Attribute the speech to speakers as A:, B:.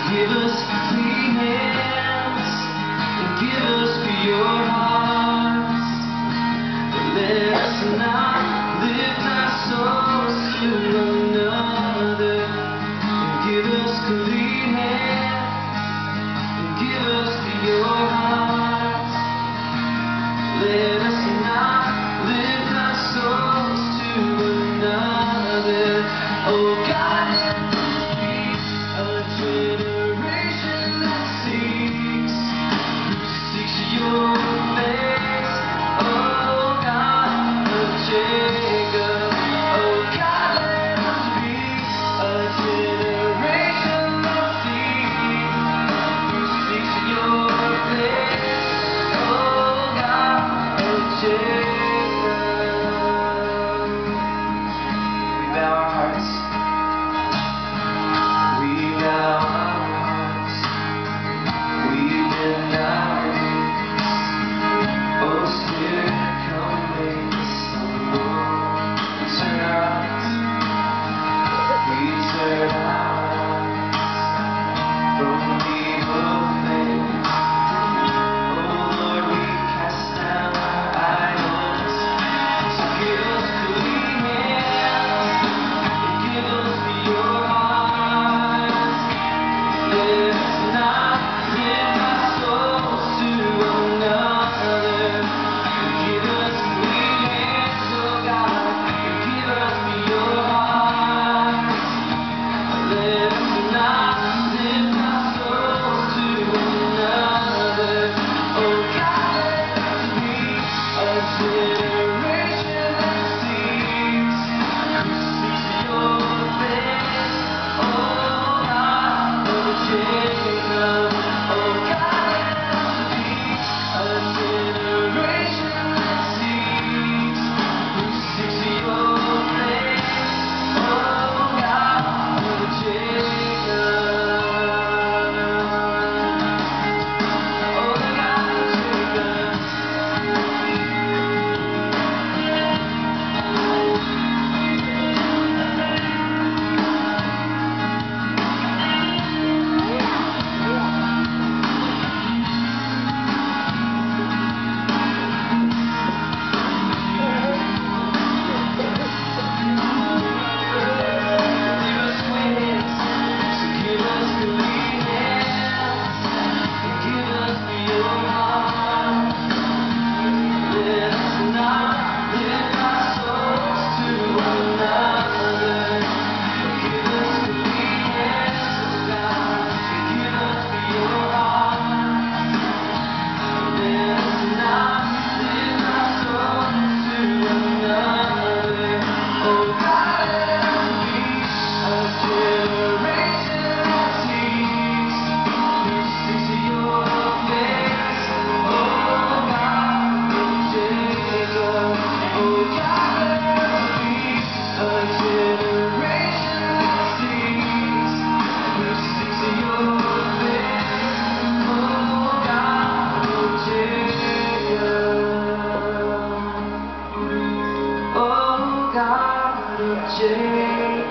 A: Give us clean hands and give us pure hearts. Let us not lift our souls to another. And give us clean hands and give us pure hearts. Let us not lift our souls to another. Oh God, a generation that seeks your face. Oh God of Jacob, oh God, let us be a generation that seeks your face. Oh God of Jacob. We bow our hearts. We bow our hearts, we bend our knees. Oh Spirit, come make us humble. We turn our eyes from evil things. Oh Lord, we cast down our idols. So give us clean hands and give us your heart. Let us not lift our souls to another. Give us clean hands, oh God, and give us your heart. Let us not lift our souls to another. Oh God, let us be a generation that seeks your face. Oh God of Jacob, oh God, let us be a generation that seeks your face. Oh God of Jacob, oh God of Jacob. God of Jacob.